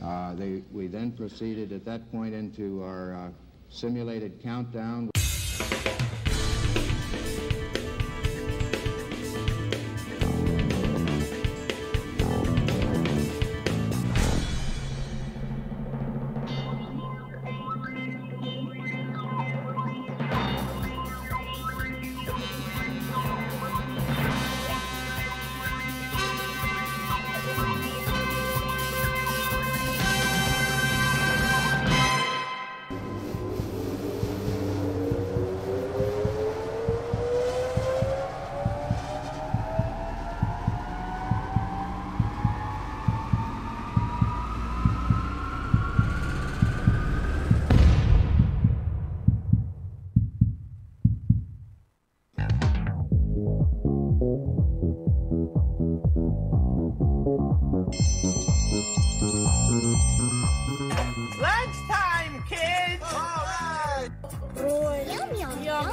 We then proceeded at that point into our simulated countdown. Lunchtime, kids! All right! Yum, yum, yum,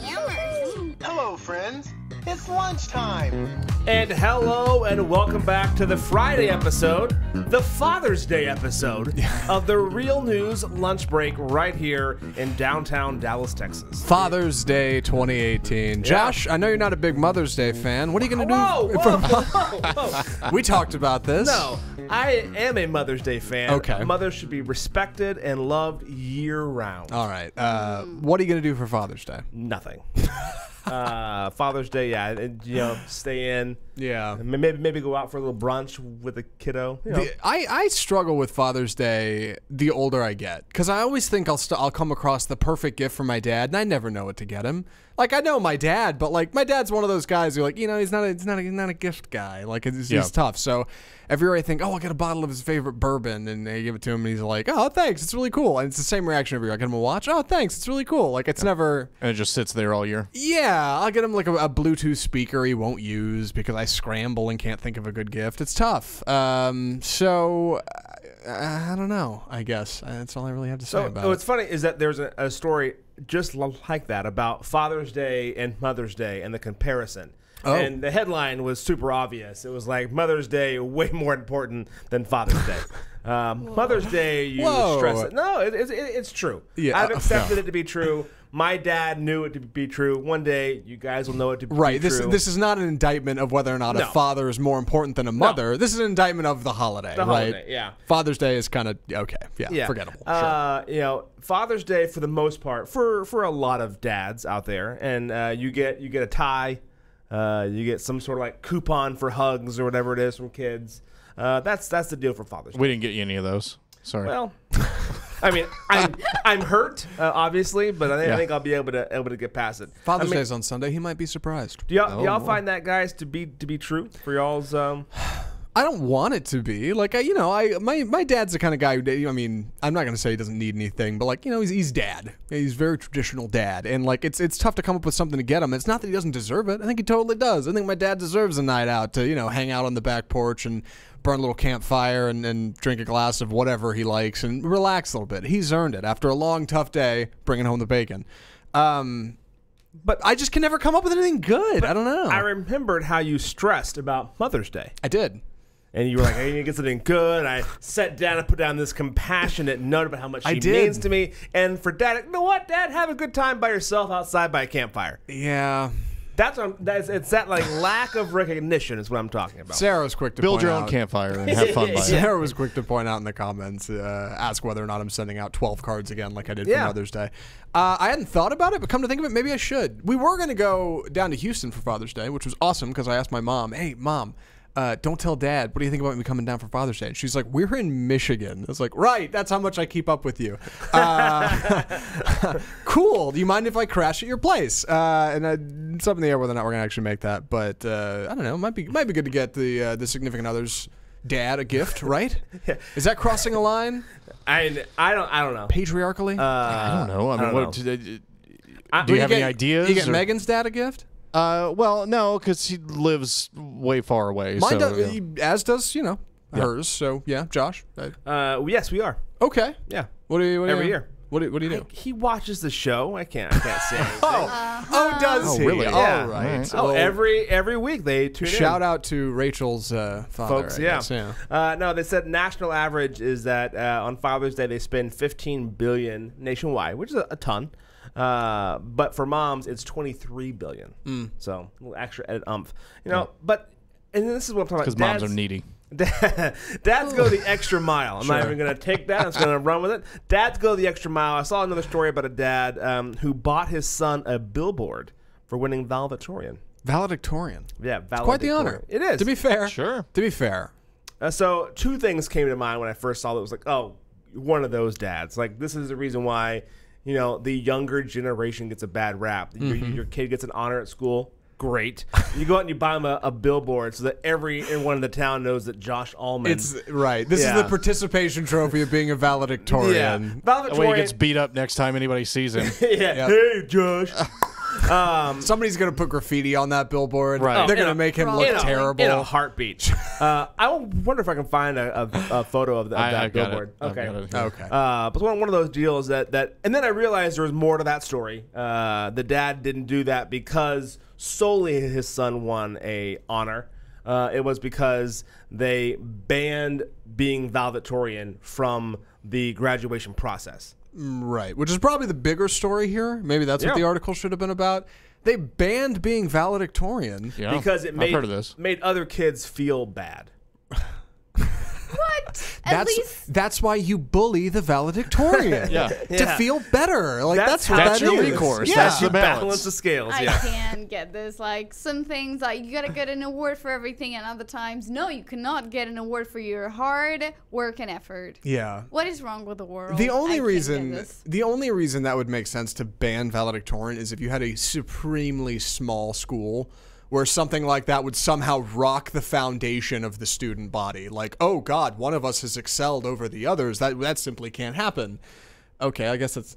yum. Hello, friends. It's lunchtime. And hello and welcome back to the Friday episode, the Father's Day episode of the Real News Lunch Break right here in downtown Dallas, Texas. Father's Day 2018. Josh, I know you're not a big Mother's Day fan. What are you going to do? Whoa. We talked about this. No, I am a Mother's Day fan. Okay. Mothers should be respected and loved year-round. All right. What are you going to do for Father's Day? Nothing. Father's Day, stay in. Yeah. Maybe go out for a little brunch with a kiddo. You know. I struggle with Father's Day the older I get, because I always think I'll come across the perfect gift for my dad, and I never know what to get him. Like, I know my dad, but like my dad's one of those guys who, like, you know, he's not a gift guy. Like, he's tough. So every year I think, oh, I'll get a bottle of his favorite bourbon, and I give it to him, and he's like, oh, thanks, it's really cool. And it's the same reaction every year. I get him a watch. Oh, thanks, it's really cool. Like, it's never. And it just sits there all year. Yeah, I'll get him like a Bluetooth speaker he won't use because I scramble and can't think of a good gift. It's tough. So I don't know. I guess that's all I really have to say about it. What's funny is that there's a story just like that about Father's Day and Mother's Day and the comparison. Oh. And the headline was super obvious. It was like Mother's Day way more important than Father's Day. Mother's Day, you stress it. No, it's true. Yeah, I've accepted it to be true. My dad knew it to be true. One day, you guys will know it to be right. true. This is not an indictment of whether or not a father is more important than a mother. No. This is an indictment of the holiday, the right? Holiday, yeah. Father's Day is kind of okay. Yeah, forgettable. Sure. Father's Day for the most part for a lot of dads out there, and you get a tie, you get some sort of like coupon for hugs or whatever it is from kids. That's the deal for Father's Day. We didn't get you any of those. Sorry. Well, I mean, I'm hurt, obviously, but I think I'll be able to get past it. Father's Day is on Sunday. He might be surprised. Do y'all find that, guys, to be true for y'all's? I don't want it to be. Like, my dad's the kind of guy who, I mean, I'm not going to say he doesn't need anything, but like, he's dad. He's very traditional dad. And like, it's tough to come up with something to get him. It's not that he doesn't deserve it. I think he totally does. I think my dad deserves a night out to, hang out on the back porch and burn a little campfire and drink a glass of whatever he likes and relax a little bit. He's earned it after a long, tough day, bringing home the bacon. But I just can never come up with anything good. I don't know. I remembered how you stressed about Mother's Day. I did. And you were like, I need to get something good. I sat down and put down this compassionate note about how much she means to me. And for Dad, you know what, Dad? Have a good time by yourself outside by a campfire. Yeah. It's that like lack of recognition is what I'm talking about. Sarah was quick to build point your out, own campfire and have fun by it. Sarah was quick to point out in the comments, ask whether or not I'm sending out 12 cards again like I did for Mother's Day. I hadn't thought about it, but come to think of it, maybe I should. We were going to go down to Houston for Father's Day, which was awesome because I asked my mom, hey, Mom, don't tell Dad. What do you think about me coming down for Father's Day? And she's like, we're in Michigan. I was like, right, that's how much I keep up with you. Cool. Do you mind if I crash at your place? And it's up in the air whether or not we're going to actually make that. But I don't know. It might be good to get the significant other's dad a gift, right? Is that crossing a line? I don't know. Patriarchally? I don't know. I mean, what do you have any ideas? You get Megan's dad a gift? Well, no, because he lives way far away. Mine does, as does, hers. So, yeah, Josh. Yes, we are. Okay. Yeah. What do you every year? What do you do? He watches the show. I can't say anything. Does Oh, he? really? Yeah. All right. Oh, Well, every week they tune in. shout out to Rachel's father. Folks, I guess, yeah. No, they said national average is that on Father's Day they spend $15 billion nationwide, which is a ton. But for moms, it's $23 billion. So a little extra added umph. But and this is what I'm talking about. Because moms are needy. Dads go the extra mile. I'm not even going to take that. I'm just going to run with it. Dads go the extra mile. I saw another story about a dad who bought his son a billboard for winning valedictorian. Valedictorian. Yeah, valedictorian. Quite the honor. It is. To be fair. Sure. To be fair. So two things came to mind when I first saw it. It was like, oh, one of those dads. Like, this is the reason why, the younger generation gets a bad rap. Your kid gets an honor at school. Great. You go out and you buy them a billboard so that everyone in the town knows that Josh Allman. It's right. This is the participation trophy of being a valedictorian. Yeah. That way Valedictorian. he gets beat up next time anybody sees him. Yeah. Hey, Josh. Somebody's gonna put graffiti on that billboard. Right. They're gonna make him look terrible. In a heartbeat. I wonder if I can find a photo of that I got billboard. it. Okay. I've got it here. Okay. But one of those deals that, and then I realized there was more to that story. The dad didn't do that because solely his son won a honor. It was because they banned being valedictorian from the graduation process. Right, which is probably the bigger story here. Maybe that's what the article should have been about. They banned being valedictorian. Yeah, Because it I've heard of this. made other kids feel bad. What? At least That's why you bully the valedictorian. Yeah. To feel better. Like that's what That's that your is. recourse. Yeah. That's the Balance balance. the scales. I Yeah. can get this. Like some things, like you gotta get an award for everything, and other times, no, you cannot get an award for your hard work and effort. Yeah. What is wrong with the world? The I only can't get reason this. that would make sense to ban valedictorian is if you had a supremely small school where something like that would somehow rock the foundation of the student body. Like, oh God, one of us has excelled over the others. That simply can't happen. Okay, I guess that's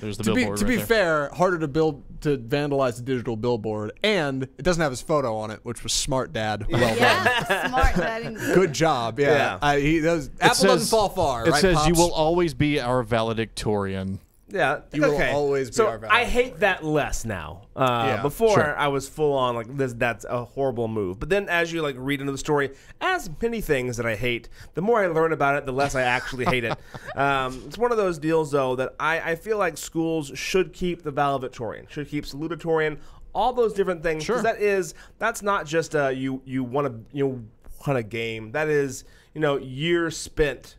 There's the to billboard be right there. fair, harder to vandalize a digital billboard, and it doesn't have his photo on it, which was smart, Dad. Well done. Yeah, smart. That indeed. Good job. Yeah. Apple doesn't fall far. It right, says you Pops? will always be our valedictorian. Yeah, You will okay. always be so our value. I hate that less now. Yeah, Before sure. I was full on like this. That's a horrible move. But then as you like read into the story, as many things that I hate, the more I learn about it, the less I actually hate it. It's one of those deals though that I feel like schools should keep the valedictorian, should keep salutatorian, all those different things. Sure. Because that's not just you won a game. That is years spent.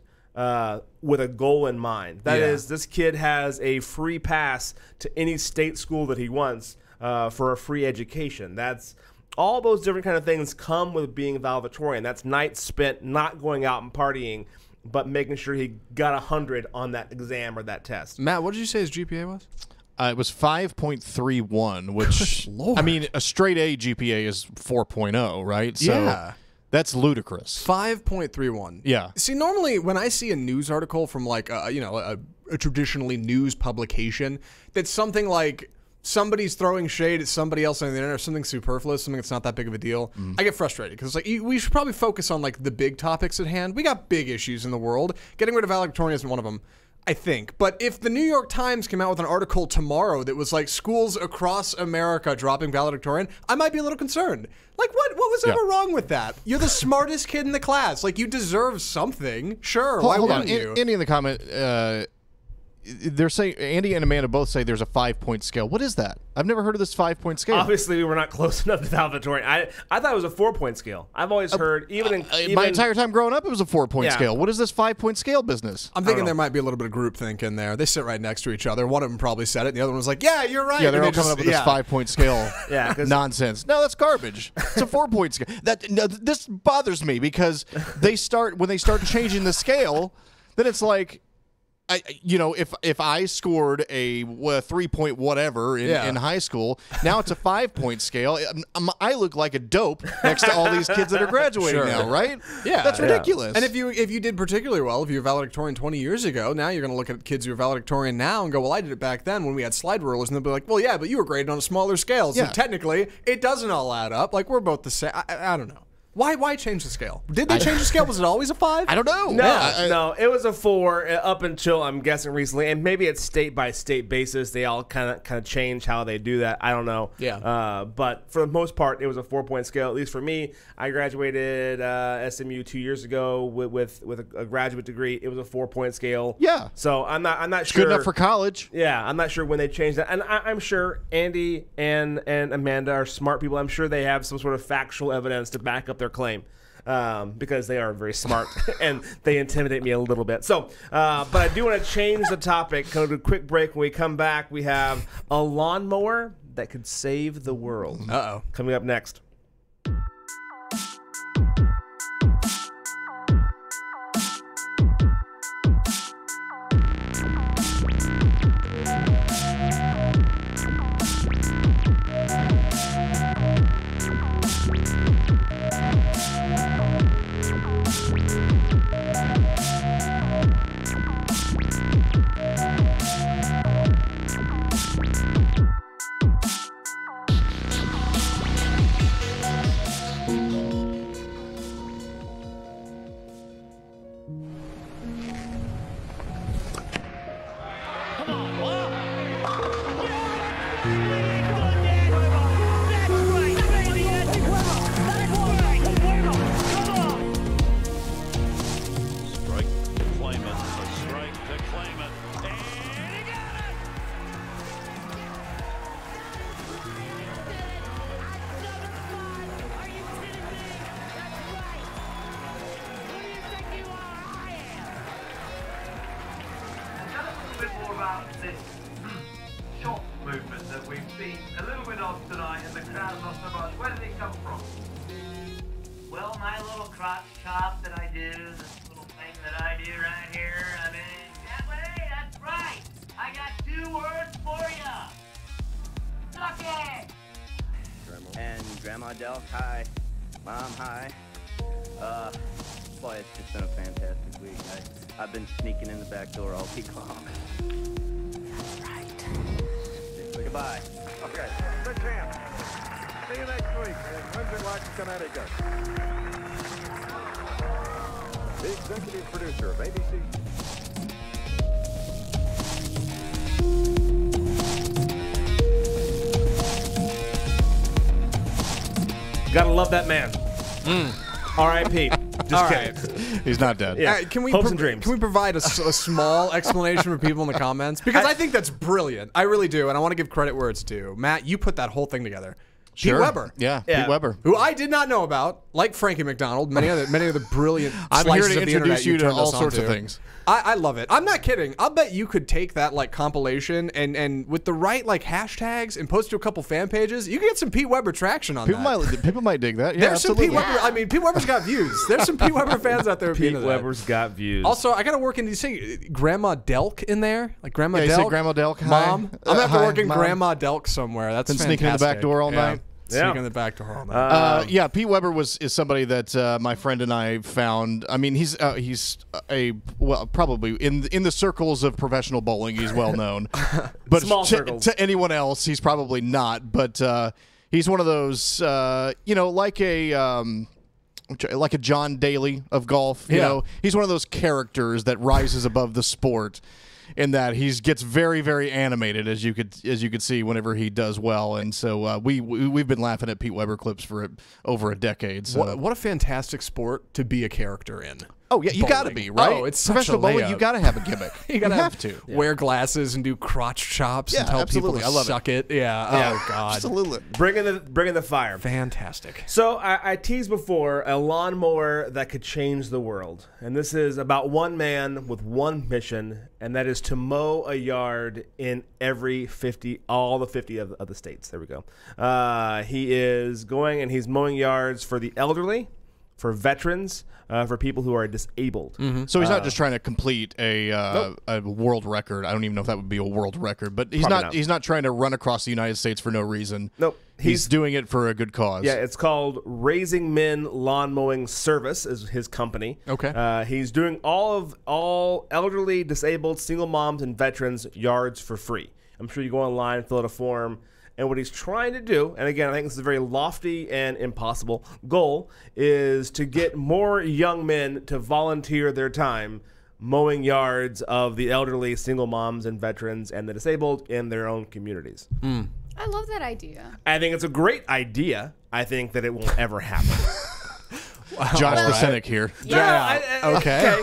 With a goal in mind. That is, this kid has a free pass to any state school that he wants for a free education. That's all those different kind of things come with being valedictorian. That's nights spent not going out and partying, but making sure he got 100 on that exam or that test. Matt, what did you say his GPA was? It was 5.31, which, Lord. I mean, a straight A GPA is 4.0, right? So Yeah. that's ludicrous. 5.31. Yeah. See, normally when I see a news article from like a traditionally news publication that's something like somebody's throwing shade at somebody else on the internet or something superfluous, something that's not that big of a deal, I get frustrated because it's like we should probably focus on like the big topics at hand. We got big issues in the world. Getting rid of valedictorian isn't one of them, I think. But if the New York Times came out with an article tomorrow that was like schools across America dropping valedictorian, I might be a little concerned. Like, what was ever wrong with that? You're the smartest kid in the class. Like, you deserve something. Sure, why Hold on. wouldn't you? Andy in the comment, they're saying, Andy and Amanda both say there's a 5-point scale. What is that? I've never heard of this 5-point scale. Obviously, we were not close enough to valedictorian. I thought it was a 4-point scale. I've always heard, My entire time growing up, it was a 4-point Yeah. scale. What is this 5-point scale business? I'm thinking there might be a little bit of groupthink in there. They sit right next to each other. One of them probably said it, and the other one was like, yeah, you're right. Yeah, they're And all they coming up with this 5-point scale Yeah, 'cause- nonsense. No, that's garbage. It's a 4-point scale. This bothers me because when they start changing the scale, then it's like, if I scored a 3-point whatever in high school, now it's a 5-point scale. I look like a dope next to all these kids that are graduating now, right? Yeah. That's ridiculous. And if you did particularly well, if you were valedictorian 20 years ago, now you're going to look at kids who are valedictorian now and go, well, I did it back then when we had slide rulers, and they'll be like, well, yeah, but you were graded on a smaller scale, so Yeah. technically it doesn't all add up. Like, we're both the same. I don't know. Why change the scale? Did they change the scale? Was it always a 5? I don't know. No, it was a 4 up until I'm guessing recently, and maybe it's state by state basis. They all kind of change how they do that. I don't know. Yeah. But for the most part, it was a 4-point scale. At least for me, I graduated SMU 2 years ago with a graduate degree. It was a 4-point scale. Yeah. So I'm not sure. Good enough for college. Yeah, I'm not sure when they changed that, and I'm sure Andy and Amanda are smart people. I'm sure they have some sort of factual evidence to back up their claim, because they are very smart and they intimidate me a little bit. So, but I do want to change the topic. Go to a quick break. When we come back, we have a lawnmower that could save the world. Uh-oh. Coming up next. Well, my little crotch chop that I do, this little thing that I do right here, I mean, that way, that's right. I got 2 words for ya. Suck it. And Grandma Delk, hi. Mom, hi. Boy, it's just been a fantastic week. I've been sneaking in the back door all week long. That's right. Goodbye. Okay, good champ. See you next week in Windsor Lodge, Connecticut. The executive producer of ABC. Gotta love that man. R.I.P. Just kidding. He's not dead. Yeah. Hopes and dreams. Can we provide a small explanation for people in the comments? Because I think that's brilliant. I really do, and I want to give credit where it's due. Matt, you put that whole thing together. Sure. Pete Weber. Yeah, Pete Weber. Who I did not know about, like Frankie McDonald, many of the brilliant I'm slices here to of the internet introduce you to turned all us sorts of onto. things. I love it. I'm not kidding. I'll bet you could take that like compilation and with the right like hashtags and post to a couple fan pages, you can get some Pete Weber traction on that. People might dig that. Yeah, There's absolutely. some Pete Weber. I mean, Pete Weber's got views. There's some Pete Weber fans out there. Pete Weber's got views. Also, I gotta work in. Did you say Grandma Delk in there? Like Grandma Yeah, Delk. you say Grandma Delk. Hi. Mom. I'm gonna have to Hi, work in Mom. Grandma Delk somewhere. That's Been fantastic. sneaking in the back door all night. Sneaking in the back door all night. Yeah, Pete Weber is somebody that my friend and I found. I mean, he's probably in the circles of professional bowling, he's well known. But Small circles. to anyone else, he's probably not. But he's one of those, like a John Daly of golf. You know, he's one of those characters that rises above the sport. In that he gets very, very animated, as you could see whenever he does well, and so we've been laughing at Pete Weber clips for over a decade. So. What a fantastic sport to be a character in. Oh yeah, you Bowling. got to be right. Oh, it's such professional a bowling. layup. You got to have a gimmick. You gotta have to wear glasses and do crotch chops Yeah, and tell absolutely. people I to love it. suck it. Yeah. Oh God. Absolutely. Bring in the fire. Fantastic. So I teased before a lawnmower that could change the world. And this is about one man with one mission, and that is to mow a yard in all the 50 of the states. There we go. He is going and he's mowing yards for the elderly, for veterans, for people who are disabled. So he's not just trying to complete a world record. I don't even know if that would be a world record, but he's Probably not. not. He's not trying to run across the United States for no reason. Nope. He's doing it for a good cause. Yeah, it's called Raising Men Lawn Mowing Service is his company. Okay. He's doing all elderly, disabled, single moms, and veterans yards for free. I'm sure you go online, fill out a form, And what he's trying to do, and again, I think this is a very lofty and impossible goal, is to get more young men to volunteer their time mowing yards of the elderly, single moms, and veterans, and the disabled in their own communities. I love that idea. I think it's a great idea. I think that it won't ever happen. Josh the cynic here. Okay.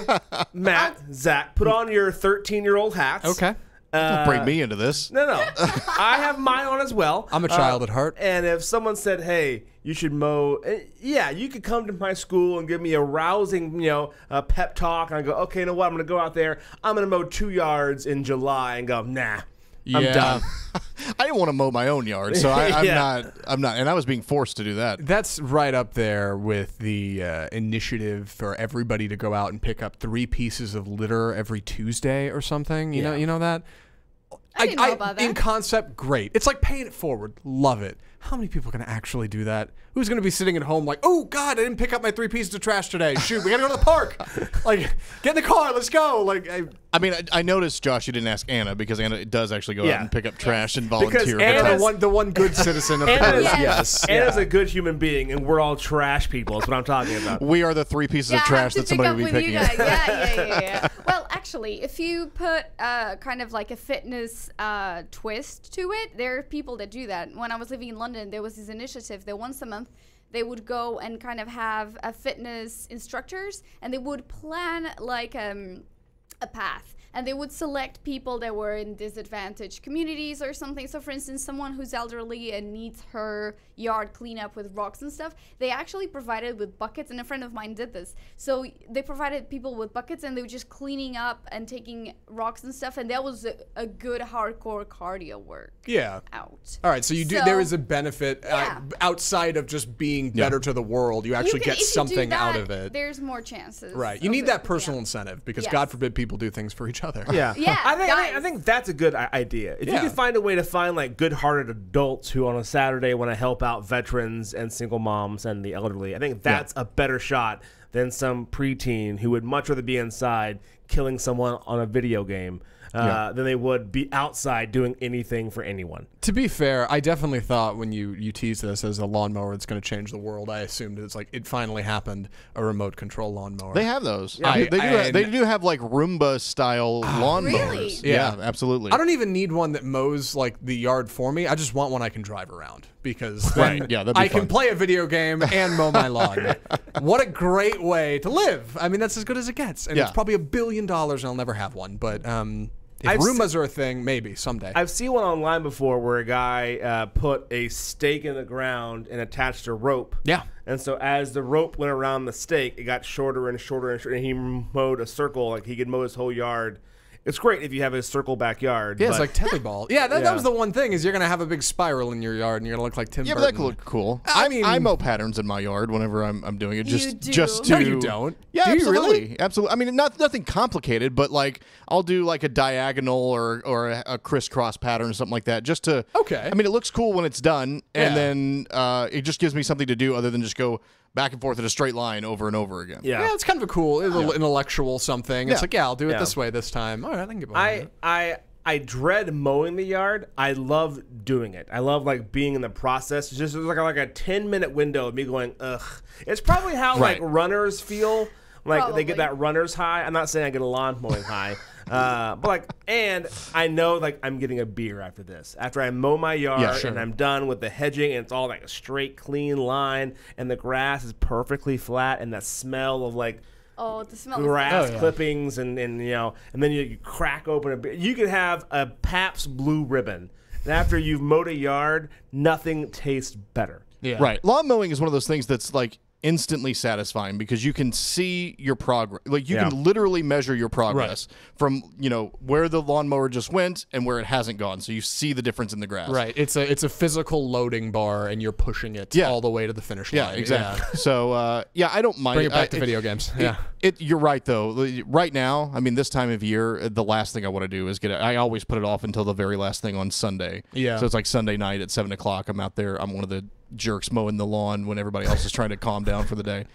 Matt, Zach, put on your 13-year-old hats. Okay. Don't bring me into this. No. I have mine on as well. I'm a child at heart. And if someone said, hey, you should mow, yeah, you could come to my school and give me a rousing, pep talk. And I go, okay, you know what? I'm going to go out there. I'm going to mow 2 yards in July and go, nah. I'm done. I didn't want to mow my own yard, so I'm not, and I was being forced to do that. That's right up there with the initiative for everybody to go out and pick up 3 pieces of litter every Tuesday or something. You know that. I didn't know about that. In concept, great. It's like paying it forward. Love it. How many people can actually do that? Who's going to be sitting at home like, oh, God, I didn't pick up my 3 pieces of trash today. Shoot, we got to go to the park. Like, get in the car. Let's go. Like, I mean, I noticed, Josh, you didn't ask Anna because Anna does actually go out and pick up trash and volunteer. Anna, the one good citizen of the group. Yes. Anna's a good human being, and we're all trash people. That's what I'm talking about. We are the 3 pieces of trash that somebody will be picking up. Yeah. Well, actually, if you put kind of like a fitness twist to it, there are people that do that. When I was living in London, there was this initiative that once a month they would go and kind of have fitness instructors, and they would plan like a path, and they would select people that were in disadvantaged communities or something. So for instance, someone who's elderly and needs her yard clean up with rocks and stuff, they actually provided with buckets, and a friend of mine did this. So they provided people with buckets, and they were just cleaning up and taking rocks and stuff, and that was a good hardcore cardio work. Out. All right, so there is a benefit outside of just being better to the world. You actually get something out of it. There's more chances. Right. You need that personal incentive because God forbid people do things for each other. Yeah. Yeah, I think that's a good idea. If you can find a way to find like good-hearted adults who on a Saturday want to help out veterans and single moms and the elderly, I think that's a better shot than some preteen who would much rather be inside killing someone on a video game than they would be outside doing anything for anyone. To be fair, I definitely thought when you teased this as a lawnmower that's going to change the world, I assumed it's like it finally happened, a remote control lawnmower. They have those. Yeah, they do have like Roomba style lawnmowers. Really? Yeah, absolutely. I don't even need one that mows like the yard for me. I just want one I can drive around because then I can play a video game and mow my lawn. What a great way to live. I mean, that's as good as it gets. And it's probably $1 billion and I'll never have one. But if Roombas are a thing, maybe someday. I've seen one online before where a guy put a stake in the ground and attached a rope. Yeah. And so as the rope went around the stake, it got shorter and shorter and shorter, and he mowed a circle. Like he could mow his whole yard. It's great if you have a circle backyard. Yeah, it's like tetherball. Yeah, that was the one thing is you're gonna have a big spiral in your yard and you're gonna look like Tim Burton. Yeah, but that could look cool. I mow patterns in my yard whenever I'm doing it. Just to. No, you don't. Yeah, do absolutely, you really? Absolutely. I mean, nothing complicated, but like I'll do like a diagonal or a crisscross pattern or something like that, just to. Okay. I mean, it looks cool when it's done, and then it just gives me something to do other than just go back and forth in a straight line over and over again. Yeah, it's kind of a cool intellectual something. It's like, I'll do it this way this time. All right, I can get behind it. I dread mowing the yard. I love doing it. I love like being in the process. It's just like a 10-minute window of me going, ugh. It's probably how like runners feel. Like they get that runner's high. I'm not saying I get a lawn mowing high. But like, and I know like I'm getting a beer after this. After I mow my yard and I'm done with the hedging and it's all like a straight, clean line and the grass is perfectly flat and that smell of like the smell grass clippings and then you crack open a beer. You could have a Pabst Blue Ribbon. And after you've mowed a yard, nothing tastes better. Yeah. Right. Lawn mowing is one of those things that's like instantly satisfying because you can see your progress. Like you can literally measure your progress from where the lawnmower just went and where it hasn't gone. So you see the difference in the grass. Right. It's a physical loading bar and you're pushing it all the way to the finish line. Yeah, exactly. So I don't mind. Bring it back to video games. You're right though. Right now, I mean, this time of year, the last thing I want to do is get it. I always put it off until the very last thing on Sunday. Yeah. So it's like Sunday night at 7:00. I'm out there. I'm one of the jerks mowing the lawn when everybody else is trying to calm down for the day.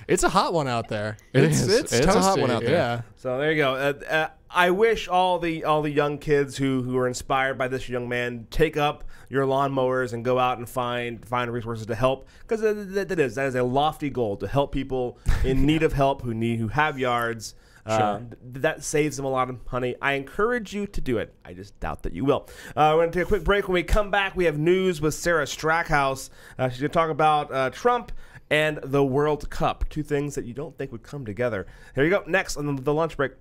It's a hot one out there. It's toasty. a hot one out there. Yeah. So there you go. I wish all the young kids who are inspired by this young man take up your lawnmowers and go out and find resources to help, because that is a lofty goal, to help people in need of help who have yards. That saves them a lot of money. I encourage you to do it. I just doubt that you will. We're going to take a quick break. When we come back, we have news with Sarah Strackhouse. She's going to talk about Trump and the World Cup, two things that you don't think would come together. Here you go. Next on the lunch break.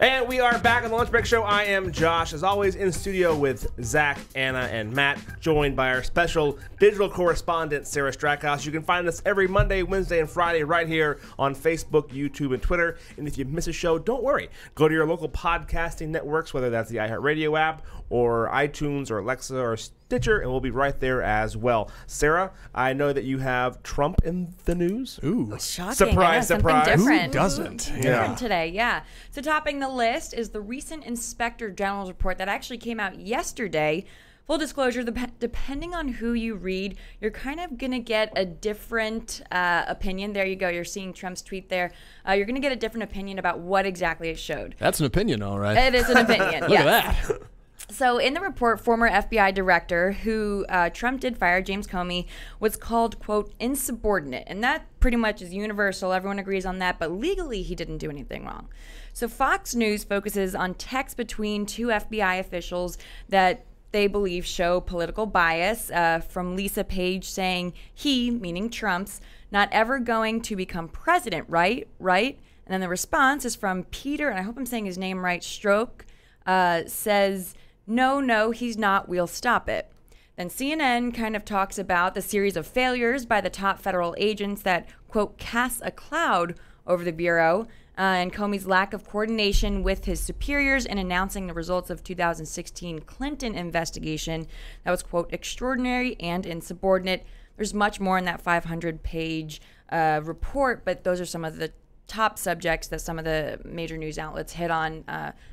And we are back on the Lunch Break Show. I am Josh, as always, in studio with Zach, Anna, and Matt, joined by our special digital correspondent, Sarah Strackhouse. You can find us every Monday, Wednesday, and Friday right here on Facebook, YouTube, and Twitter. And if you miss a show, don't worry. Go to your local podcasting networks, whether that's the iHeartRadio app or iTunes or Alexa or Stitcher, and we'll be right there as well. Sarah, I know that you have Trump in the news. Ooh. Shocking. Surprise, surprise. Different. Who doesn't? Different today, yeah. So topping the list is the recent Inspector General's report that actually came out yesterday. Full disclosure, depending on who you read, you're kind of going to get a different opinion. There you go. You're seeing Trump's tweet there. You're going to get a different opinion about what exactly it showed. That's an opinion, all right. It is an opinion, Look yes. at that. So in the report, former FBI director who Trump did fire, James Comey, was called, quote, insubordinate. And that pretty much is universal. Everyone agrees on that. But legally, he didn't do anything wrong. So Fox News focuses on texts between two FBI officials that they believe show political bias, from Lisa Page saying he, meaning Trump's, not ever going to become president, right? And then the response is from Peter, and I hope I'm saying his name right, Stroke, says, no, he's not, we'll stop it. Then CNN kind of talks about the series of failures by the top federal agents that, quote, casts a cloud over the Bureau, and Comey's lack of coordination with his superiors in announcing the results of 2016 Clinton investigation that was, quote, extraordinary and insubordinate. There's much more in that 500-page report, but those are some of the top subjects that some of the major news outlets hit on.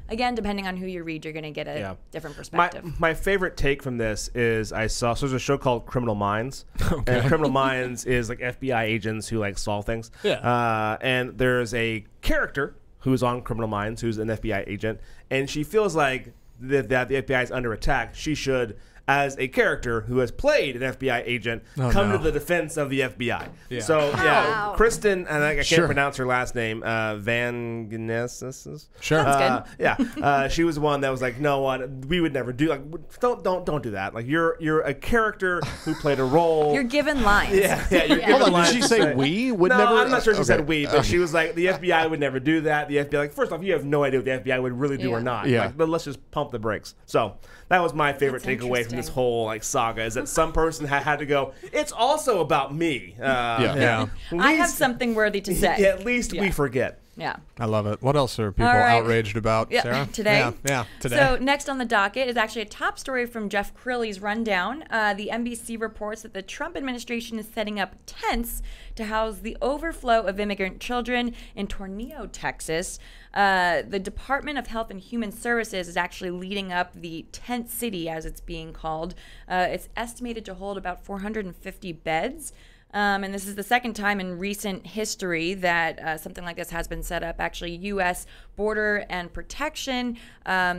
Again, depending on who you read, you're going to get a different perspective. My favorite take from this is so there's a show called Criminal Minds. Okay. And Criminal Minds is like FBI agents who like solve things. Yeah. And there's a character who's on Criminal Minds who's an FBI agent, and she feels like that the FBI is under attack. She should, as a character who has played an FBI agent, come to the defense of the FBI. Yeah. So, Wow. Kristen, and I can't pronounce her last name, Van Gnesis. Sure. Sounds good. Yeah. She was the one that was like, no, we would never do, like, don't do that. Like, you're a character who played a role. You're given lines. Yeah, you're given Hold on, lines. did she say we would no, never? I'm not sure she said Okay. we, but she was like, the FBI would never do that. The FBI, like, first off, you have no idea what the FBI would really do or not. Yeah. Like, but let's just pump the brakes. So that was my favorite That's takeaway from this whole like saga is that some person had to go. It's also about me. Yeah. I have something worthy to say. At least we forget. Yeah. I love it. What else are people All right. outraged about, Sarah? Today? Yeah, today. So next on the docket is actually a top story from Jeff Crilly's rundown. The NBC reports that the Trump administration is setting up tents to house the overflow of immigrant children in Tornillo, Texas. The Department of Health and Human Services is actually leading up the tent city, as it's being called. It's estimated to hold about 450 beds. And this is the second time in recent history that something like this has been set up. Actually, U.S. Border and Protection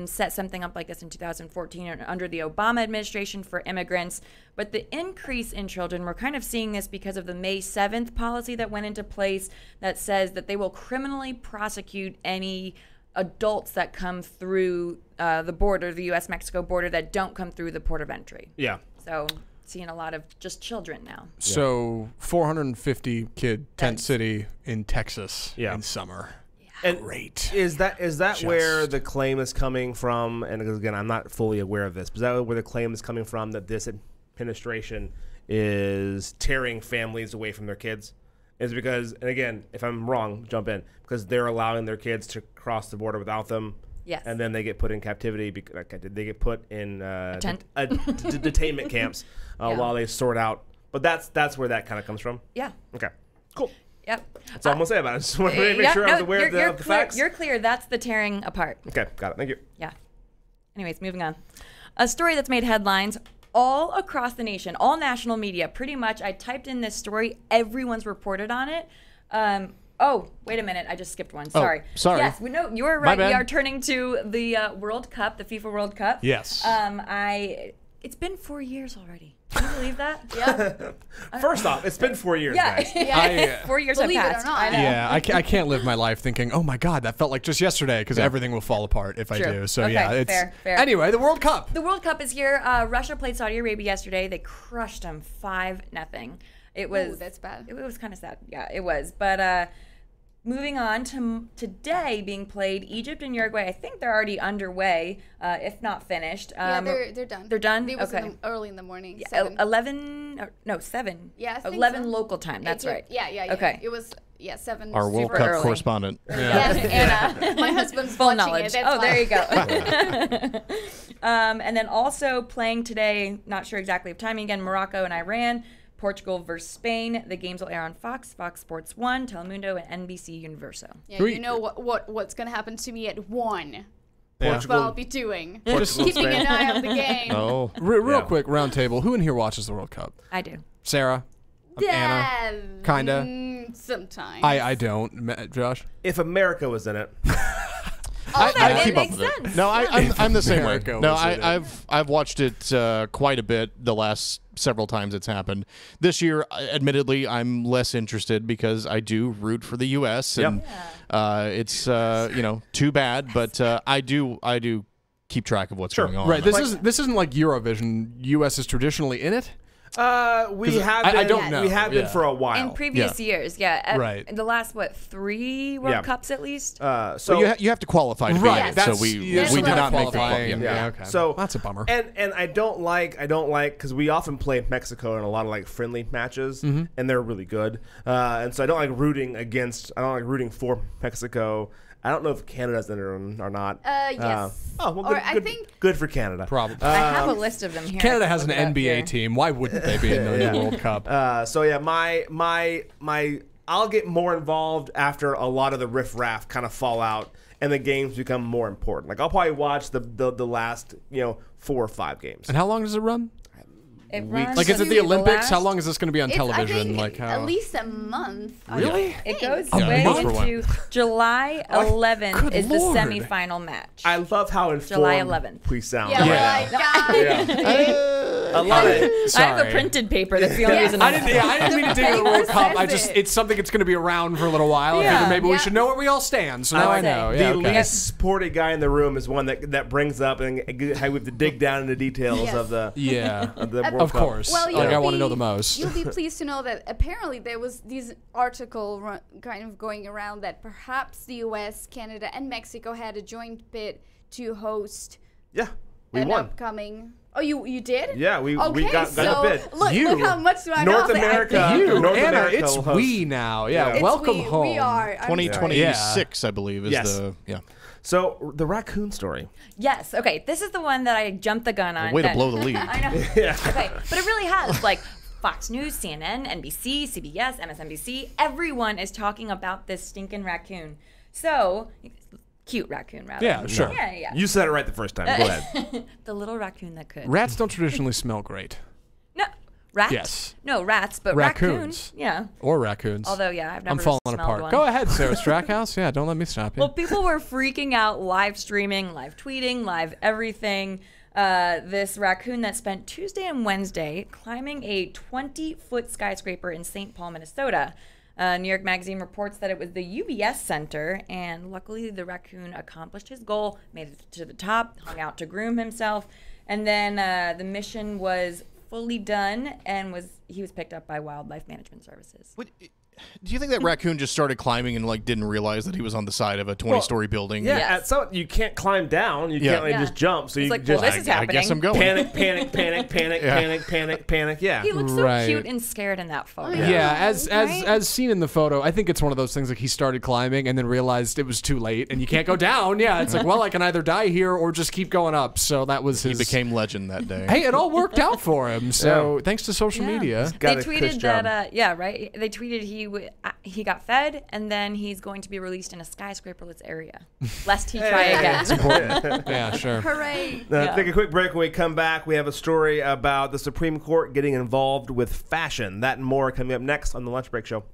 set something up like this in 2014 under the Obama administration for immigrants. But the increase in children, we're kind of seeing this because of the May 7th policy that went into place that says that they will criminally prosecute any adults that come through the border, the U.S.-Mexico border, that don't come through the port of entry. Yeah. So seeing a lot of just children now. So 450 kid tent city in Texas in summer. And great. Is that where the claim is coming from? And again, I'm not fully aware of this, but is that where the claim is coming from that this administration is tearing families away from their kids? Is because, and again, if I'm wrong, jump in, because they're allowing their kids to cross the border without them. Yes. And then they get put in captivity. They get put in detainment camps while they sort out. But that's where that kind of comes from. Yeah. Okay. Cool. Yep. That's all I'm gonna say about it. I just want to make sure I was aware of the facts. You're clear. That's the tearing apart. Okay. Got it. Thank you. Yeah. Anyways, moving on. A story that's made headlines all across the nation, all national media. Pretty much, I typed in this story. Everyone's reported on it. Oh, wait a minute. I just skipped one. Sorry. Sorry. Yes, no, you were right. We are turning to the World Cup, the FIFA World Cup. Yes. It's been 4 years already. Can you believe that? Yeah. First off, it's been 4 years, guys. Yeah. 4 years have Believe it or passed. not. I know. Yeah, I can't live my life thinking, oh my God, that felt like just yesterday, because everything will fall apart if I True. do. So Okay, yeah, it's fair. Anyway, the World Cup. The World Cup is here. Russia played Saudi Arabia yesterday. They crushed them 5-0. It was. Ooh, that's bad. It was kind of sad. Yeah, it was. But moving on to today being played, Egypt and Uruguay. I think they're already underway, if not finished. Yeah, they're done. They're done. It was okay. early in the morning. Yeah, 7. 7. Yeah, I think 11 so. local time. That's right. Yeah. Okay. It was 7. Our World Super Cup early. correspondent. Yes, and my husband's Full watching knowledge. it. That's There why. you go. And then also playing today, not sure exactly of timing again, Morocco and Iran, Portugal versus Spain. The games will air on Fox Sports 1, Telemundo, and NBC Universo. Yeah, you know what's going to happen to me at 1. Yeah. That's what I'll be doing. Just Keeping an eye on the game. Oh. Real quick, round table. Who in here watches the World Cup? I do. Sarah? Yeah. Anna? Kinda? Sometimes. I don't. Josh? If America was in it, that keep up makes with it. sense. No, I'm the same way. America No, was in it. I've watched it quite a bit the last several times it's happened. This year, admittedly, I'm less interested because I do root for the U.S. and it's too bad, but I do keep track of what's going on. Right. This isn't like Eurovision. U.S. is traditionally in it. we have been. I don't know. We have been for a while. In previous years, Right. The last, 3 World Cups at least? So you have to qualify to be Right. in it, That's- so we that's did what not make the qualifying. qualifying. Yeah, okay. So that's a bummer. And I don't like because we often play Mexico in a lot of like friendly matches, and they're really good. And so I don't like rooting for Mexico. I don't know if Canada's in it or not. Yes. Oh well, Or good, I good, think- good for Canada. Probably. I have a list of them here. Canada I can has an look it up NBA here. team. Why wouldn't they be in the World Cup? So yeah, my I'll get more involved after a lot of the riffraff kind of fall out and the games become more important. Like I'll probably watch the last 4 or 5 games. And how long does it run? It runs Like, is it to the Olympics? last- How long is this going to be on It's, television? I think, Like how? at least a month. Really? It goes Yeah, way month for into July 11th good is the Lord. semifinal match. I love how informed July 11th. we sound. Yeah, Yeah. we're like, God. A lot of I have Sorry. a printed paper. That's the only Yeah. reason I didn't mean to dig into the World Cup. I Says just it. it's something that's going to be around for a little while. I Yeah. figured maybe we Yeah. should know where we all stand. So now I know. the Yeah, okay. least sporty guy in the room is one that brings up and how we have to dig down into details Yes. of the Yeah. of the World Of Cup. course. Well, Like I you'll want to know be- the most. You'll be pleased to know that apparently there was this article kind of going around that perhaps the U.S., Canada, and Mexico had a joint bid to host Yeah, we an won. upcoming Oh, you did? Yeah, we Okay, got so a bid. look how much do I know. North America. You, North Anna, America it's will host. we now. Yeah, It's welcome we, home. We are. I'm 2026, I believe, is Yes. the So the Raccoon Story. Yes. Okay. This is the one that I jumped the gun on. Way to that- blow the lead. I know. Yeah. Okay, but it really has like Fox News, CNN, NBC, CBS, MSNBC. Everyone is talking about this stinking raccoon. So cute raccoon, rather. Yeah, sure. Yeah. You said it right the first time. Go ahead. The little raccoon that could. Rats don't traditionally smell great. No, rats. Yes. No rats, but Raccoons. raccoons. Yeah. Or raccoons. Although, yeah, I've never I'm falling smelled apart. one. Go ahead, Sarah Strackhouse. Yeah, don't let me stop you. Well, people were freaking out, live streaming, live tweeting, live everything. This raccoon that spent Tuesday and Wednesday climbing a 20-foot skyscraper in St. Paul, Minnesota. New York Magazine reports that it was the UBS Center, and luckily the raccoon accomplished his goal, made it to the top, hung out to groom himself, and then the mission was fully done, and he was picked up by Wildlife Management Services. Do you think that raccoon just started climbing and like didn't realize that he was on the side of a 20-story building? Yeah, Yes. so you can't climb down. You can't like, Yeah. just jump. So He's you like, just well, this is I happening. guess I'm going. panic. Yeah. He looks so Right. cute and scared in that photo. Yeah, as Right? seen in the photo, I think it's one of those things like he started climbing and then realized it was too late and you can't go down. Yeah, it's like, well, I can either die here or just keep going up. So that was He his. became legend that day. Hey, it all worked out for him. So thanks to social media. Got They a cush tweeted job. that, right? They tweeted he got fed and then he's going to be released in a skyscraperless area, lest he try again. Yeah, sure. Hooray. Take a quick break. When we come back, we have a story about the Supreme Court getting involved with fashion. That and more coming up next on the Lunch Break Show.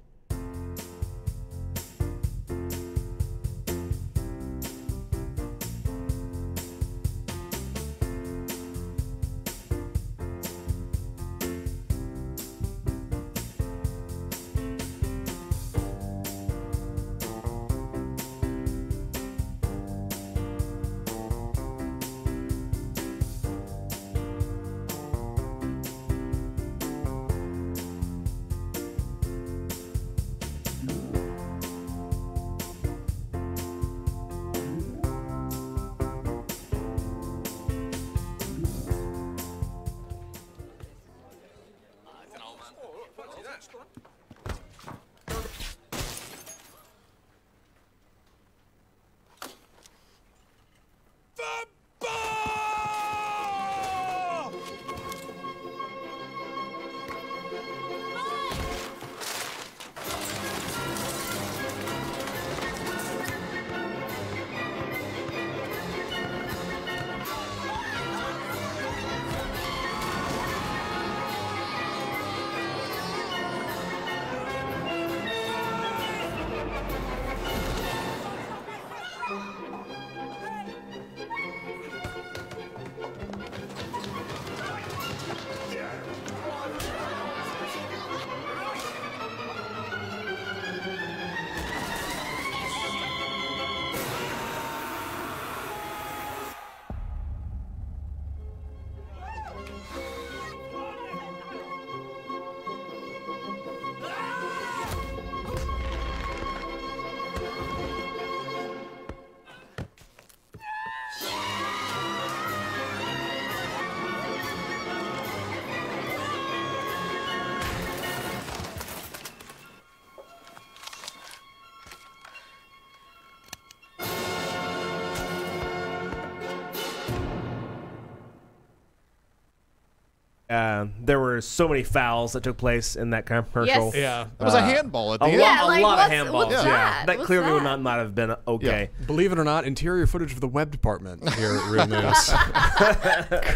There were so many fouls that took place in that commercial. Yes. Yeah. It was a handball at the A end. Yeah, lot, like, a lot of what's- handballs. what's Yeah, that? that What's clearly would that? not have been okay. Believe it or not, interior footage of the web department here at Real News.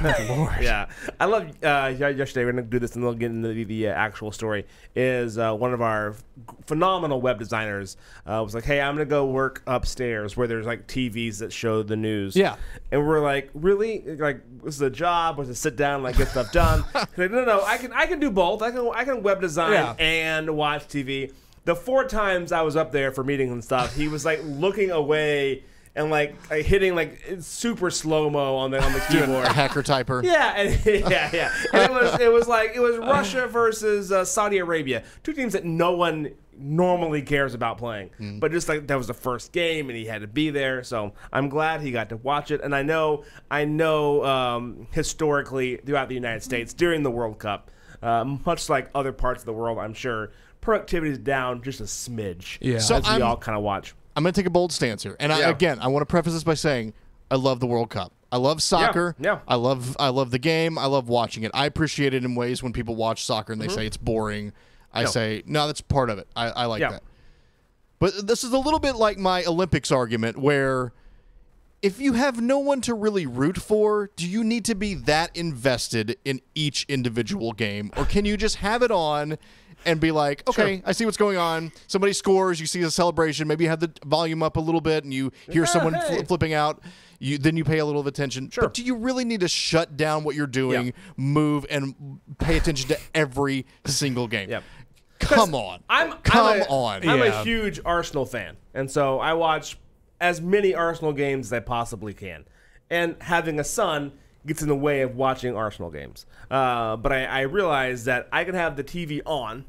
Good Lord. Yeah, I love. Yesterday we're gonna do this, and they'll get into the actual story. Is one of our phenomenal web designers was like, "Hey, I'm gonna go work upstairs where there's like TVs that show the news." Yeah. and we're like, "Really? Like, this is a job? Was to sit down and like get stuff done?" He's like, no, I can do both. I can web design Yeah. and watch TV. The 4 times I was up there for meetings and stuff, he was like looking away and like hitting like super slow mo on the keyboard. A hacker typer. Yeah, and, yeah. And it was Russia versus Saudi Arabia, 2 teams that no one normally cares about playing. But just like that was the first game and he had to be there, so I'm glad he got to watch it. And I know historically throughout the United States during the World Cup, much like other parts of the world, I'm sure productivity is down just a smidge. Yeah. So as we all kind of watch. I'm going to take a bold stance here, and I want to preface this by saying I love the World Cup. I love soccer. Yeah. I love the game. I love watching it. I appreciate it in ways when people watch soccer and they say it's boring. I say, no, that's part of it. I like that. But this is a little bit like my Olympics argument where if you have no one to really root for, do you need to be that invested in each individual game? Or can you just have it on and be like, okay, I see what's going on. Somebody scores, you see a celebration, maybe you have the volume up a little bit and you hear someone flipping out. Then you pay a little of attention. But do you really need to shut down what you're doing, move, and pay attention to every single game? Come on. I'm a huge Arsenal fan, and so I watch as many Arsenal games as I possibly can. And having a son gets in the way of watching Arsenal games. But I realize that I can have the TV on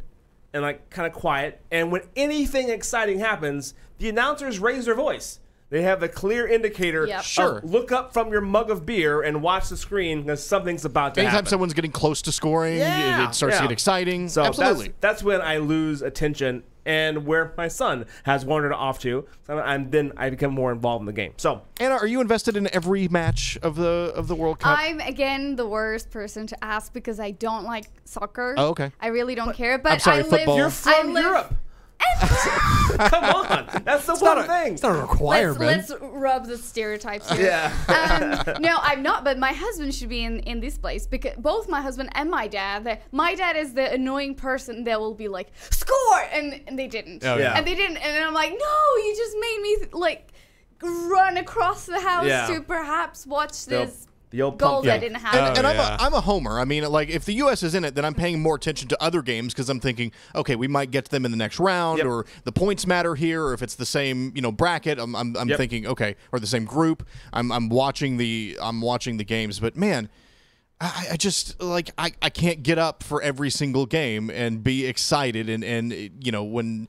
and like kind of quiet, and when anything exciting happens, the announcers raise their voice. They have a clear indicator. Sure. Look up from your mug of beer and watch the screen because something's about to happen. Anytime someone's getting close to scoring, it starts to get exciting. So absolutely. That's when I lose attention and where my son has wandered off to, and then I become more involved in the game. So, Anna, are you invested in every match of the World Cup? I'm again the worst person to ask because I don't like soccer. Oh, okay. I really don't care. But I'm sorry, football. You're from Europe. Come on, that's the one thing. It's not a requirement. Let's rub the stereotypes here. No, I'm not. But my husband should be in this place because both my husband and my dad. My dad is the annoying person that will be like, "Score!" and they didn't. Oh, yeah. And they didn't. And I'm like, "No, you just made me like run across the house to perhaps watch this." The old goal pump that didn't happen. I'm a homer. I mean, like, if the U.S. is in it, then I'm paying more attention to other games because I'm thinking, okay, we might get to them in the next round, or the points matter here, or if it's the same, bracket, I'm thinking, okay, or the same group. I'm watching the games, but man, I just like I can't get up for every single game and be excited and when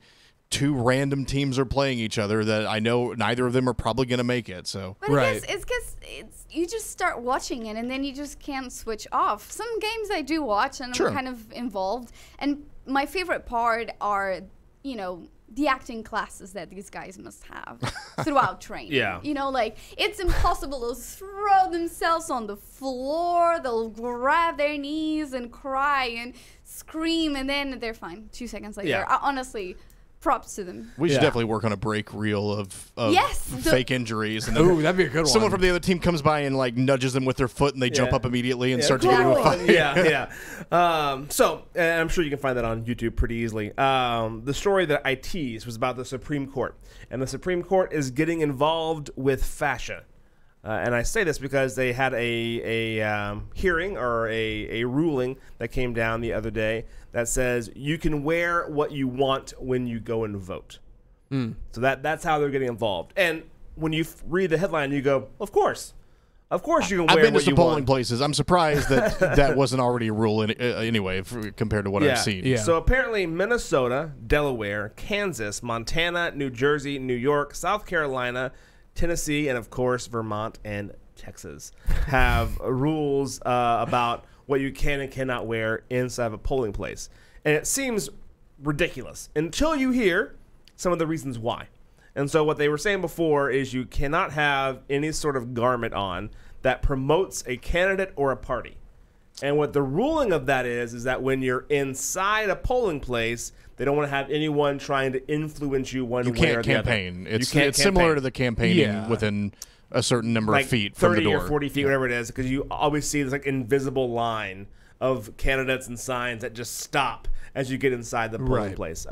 two random teams are playing each other that I know neither of them are probably going to make it. So, but I guess it's because you just start watching it and then you just can't switch off. Some games I do watch and I'm kind of involved. And my favorite part are, the acting classes that these guys must have throughout training. Like it's impossible to throw themselves on the floor. They'll grab their knees and cry and scream and then they're fine 2 seconds later. Honestly, props to them. We should definitely work on a break reel of fake injuries. And ooh, that'd be a good one. Someone from the other team comes by and like nudges them with their foot, and they jump up immediately and start to get into a fight. So and I'm sure you can find that on YouTube pretty easily. The story that I teased was about the Supreme Court, and the Supreme Court is getting involved with fashion. And I say this because they had a hearing or a ruling that came down the other day that says you can wear what you want when you go and vote. So that's how they're getting involved. And when you read the headline, you go, of course you can wear what you want. I've been to some polling places. I'm surprised that wasn't already a rule anyway compared to what I've seen. Yeah. So apparently Minnesota, Delaware, Kansas, Montana, New Jersey, New York, South Carolina, Tennessee, and of course Vermont and Texas have rules about what you can and cannot wear inside of a polling place. And it seems ridiculous until you hear some of the reasons why. And so what they were saying before is you cannot have any sort of garment on that promotes a candidate or a party. And what the ruling of that is that when you're inside a polling place, they don't want to have anyone trying to influence you one way or the other. You can't campaign. It's similar to the campaigning within a certain number of feet from the door. 30 or 40 feet, whatever it is, because you always see this like invisible line of candidates and signs that just stop as you get inside the polling place.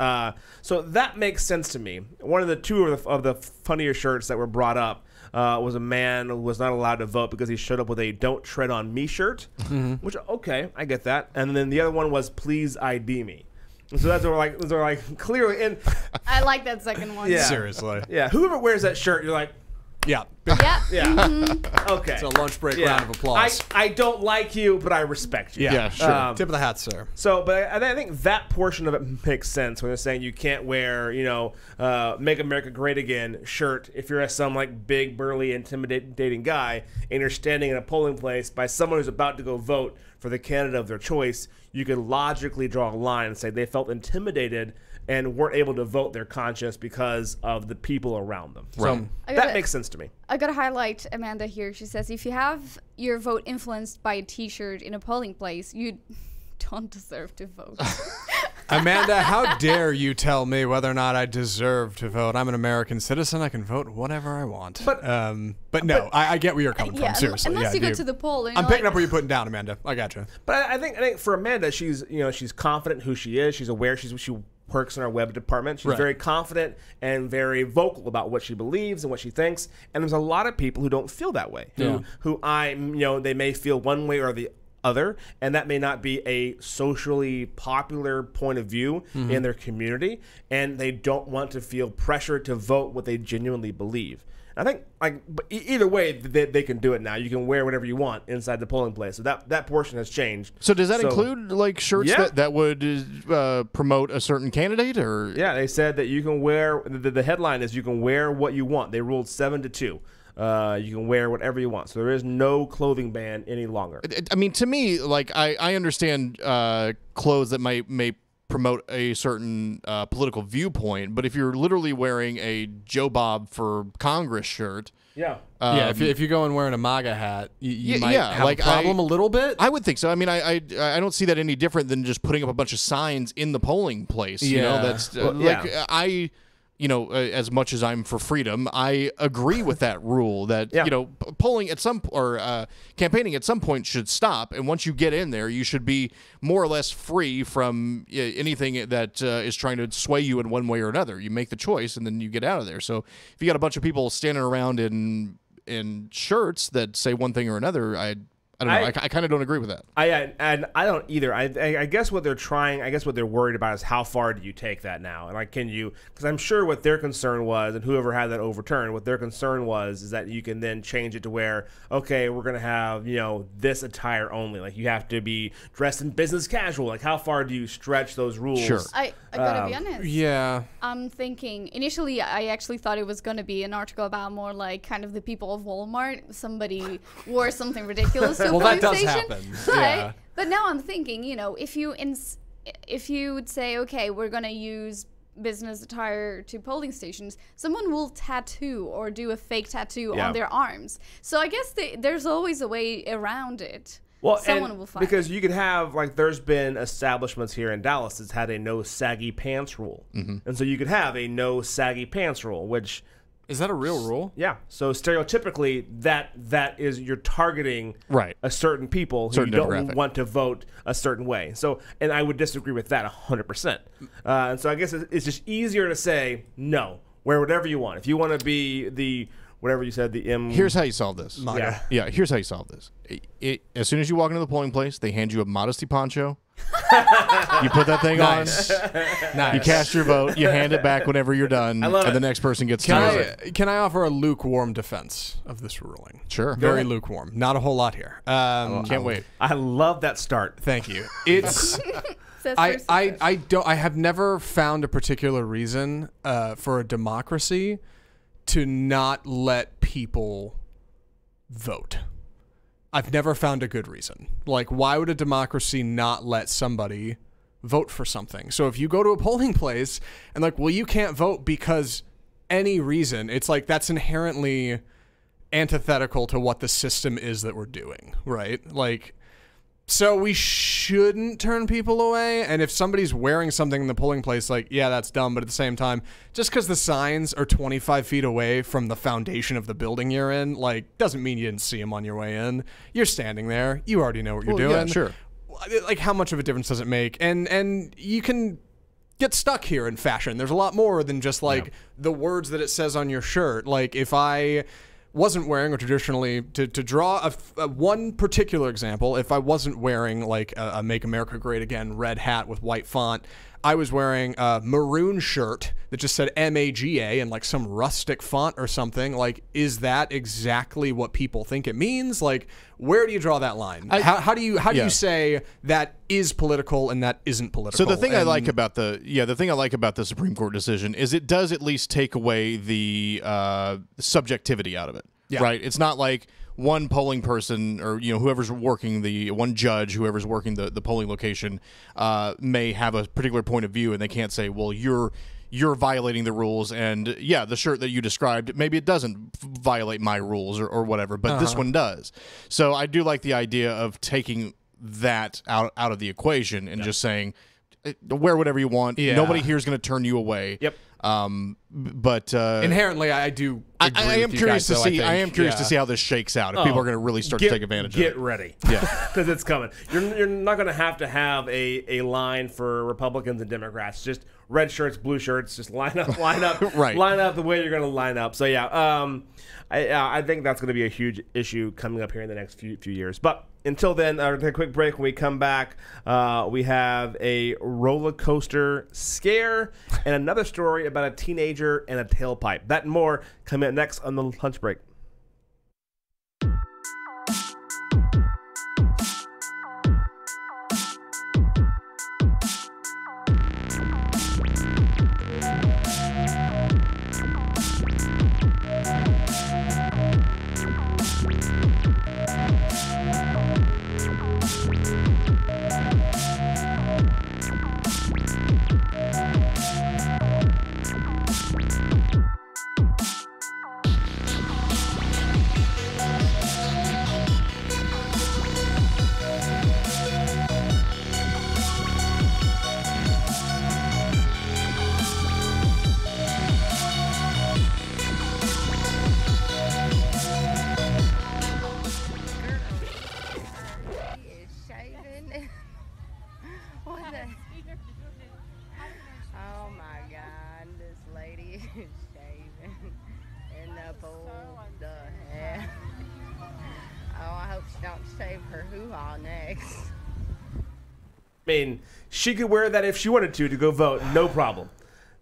So that makes sense to me. One of the two of the funnier shirts that were brought up was a man who was not allowed to vote because he showed up with a "Don't Tread on Me" shirt, which, okay, I get that. And then the other one was "Please ID me." And so those are like clearly. And I like that second one. Yeah, seriously. Yeah, whoever wears that shirt, you're like, Yeah. Yeah. Yeah. Okay. It's a lunch break round of applause. I don't like you, but I respect you. Yeah, sure. Tip of the hat, sir. So, but I think that portion of it makes sense when they're saying you can't wear, "Make America Great Again" shirt if you're some like big, burly, intimidating guy and you're standing in a polling place by someone who's about to go vote for the candidate of their choice. You could logically draw a line and say they felt intimidated and weren't able to vote their conscience because of the people around them. So that makes sense to me. I gotta highlight Amanda here. She says, if you have your vote influenced by a T-shirt in a polling place, you don't deserve to vote. Amanda, how dare you tell me whether or not I deserve to vote? I'm an American citizen. I can vote whatever I want. But no, I get where you're coming from. Seriously, unless you go to the poll. And I'm you're picking like, up where you're putting down, Amanda. I gotcha. But I think for Amanda, she's confident who she is. She's aware. She works in our web department. She's very confident and very vocal about what she believes and what she thinks. And there's a lot of people who don't feel that way. Who they may feel one way or the other, and that may not be a socially popular point of view in their community, and they don't want to feel pressure to vote what they genuinely believe. I think either way they can do it now. You can wear whatever you want inside the polling place. So that portion has changed. So does that include like shirts that would promote a certain candidate, or? Yeah, they said that you can wear. The headline is you can wear what you want. They ruled 7-2. You can wear whatever you want. So there is no clothing ban any longer. I mean, to me, like I understand clothes that may promote a certain political viewpoint, but if you're literally wearing a Joe Bob for Congress shirt, if you go and wearing a MAGA hat, you might have a problem a little bit. I would think so. I mean, I don't see that any different than just putting up a bunch of signs in the polling place. You know, that's as much as I'm for freedom, I agree with that rule that, polling at campaigning at some point should stop. And once you get in there, you should be more or less free from anything that is trying to sway you in one way or another. You make the choice and then you get out of there. So if you got a bunch of people standing around in shirts that say one thing or another, I don't know. I kind of don't agree with that. And I don't either. I guess what they're trying, I guess what they're worried about is how far do you take that now? And can you, because I'm sure what their concern was, and whoever had that overturned, what their concern was is that you can then change it to where, okay, we're going to have, this attire only. Like you have to be dressed in business casual. Like how far do you stretch those rules? Sure. I gotta be honest. Yeah. I'm thinking, initially I actually thought it was gonna be an article about more like kind of the people of Walmart. Somebody wore something ridiculous to a that does station. happen. But now I'm thinking, if you would say, okay, we're gonna use business attire to polling stations, someone will tattoo or do a fake tattoo on their arms. So I guess there's always a way around it. Well, someone will find because it. you could have there's been establishments here in Dallas that's had a no saggy pants rule, and so you could have a no saggy pants rule, which is that a real rule? Yeah. So stereotypically, that is you're targeting a certain people who don't want to vote a certain way. So, and I would disagree with that 100%. And so I guess it's just easier to say no, wear whatever you want. If you want to be the whatever you said, the Here's how you solve this. Yeah. Here's how you solve this. As soon as you walk into the polling place, they hand you a modesty poncho. You put that thing on. Nice. You cast your vote. You hand it back whenever you're done, and the next person gets to use it. Can I offer a lukewarm defense of this ruling? Sure. Very lukewarm. Not a whole lot here. Can't wait. I love that start. Thank you. It's I have never found a particular reason for a democracy to not let people vote. I've never found a good reason. Like, why would a democracy not let somebody vote for something? So if you go to a polling place and you can't vote because any reason, it's like that's inherently antithetical to what the system is that we're doing, right? So we shouldn't turn people away. And if somebody's wearing something in the polling place, that's dumb. But at the same time, just because the signs are 25 feet away from the foundation of the building you're in, doesn't mean you didn't see them on your way in. You're standing there. You already know what you're doing. Yeah, sure. How much of a difference does it make? And you can get stuck here in fashion. There's a lot more than just the words that it says on your shirt. If I wasn't wearing, or traditionally, to draw one particular example, if I wasn't wearing a Make America Great Again red hat with white font, I was wearing a maroon shirt that just said MAGA in like some rustic font or something. Like, is that exactly what people think it means? Like, where do you draw that line? How do you say that is political and that isn't political? So the thing I like about the Supreme Court decision is it does at least take away the subjectivity out of it. Yeah. Right? It's not like one polling person or whoever's working one judge, whoever's working the polling location may have a particular point of view, and they can't say, well, you're violating the rules, and the shirt that you described, maybe it doesn't violate my rules or whatever, but this one does. So I do like the idea of taking that out of the equation and just saying, wear whatever you want. Yeah. Nobody here is going to turn you away. Yep. But inherently, I do. I am curious to see. I am curious to see how this shakes out. If people are going to really start to take advantage of it. Get ready, because it's coming. You're not going to have a line for Republicans and Democrats. Just red shirts, blue shirts. Just line up, right. Line up the way you're going to line up. So I think that's going to be a huge issue coming up here in the next few years. But until then, take a quick break. When we come back, we have a roller coaster scare and another story about a teenager and a tailpipe. That and more coming up next on the lunch break. Oh my God, this lady is shaving in the pool. The hell? Oh, I hope she don't shave her hoo-ha next. I mean, she could wear that if she wanted to go vote, no problem.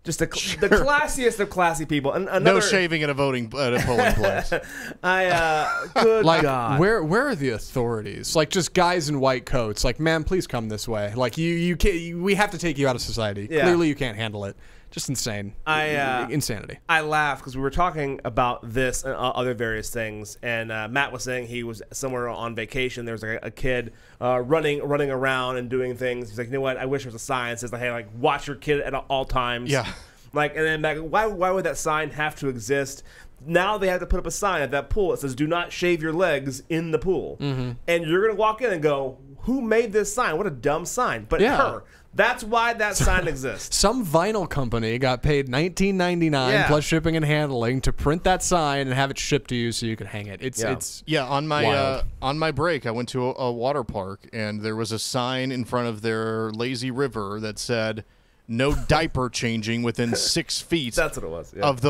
Just the classiest of classy people. And no shaving at a polling place. Good like, God. Where are the authorities? Like, just guys in white coats. Like, ma'am, please come this way. Like, you can't. We have to take you out of society. Yeah. Clearly, you can't handle it. Just insane. Insanity. I laughed because we were talking about this and other various things, and Matt was saying he was somewhere on vacation. There was like a kid running around and doing things. He's like, you know what? I wish there was a sign that says, like, hey, like, watch your kid at all times. Yeah. Like, and then back, why would that sign have to exist? Now they have to put up a sign at that pool that says, do not shave your legs in the pool. Mm-hmm. And you're going to walk in and go, who made this sign? What a dumb sign. But her. That's why that sign exists. Some vinyl company got paid $19.99 plus shipping and handling to print that sign and have it shipped to you so you could hang it. It's on my break, I went to a water park, and there was a sign in front of their lazy river that said, no diaper changing within 6 feet. That's what it was. Yeah. Of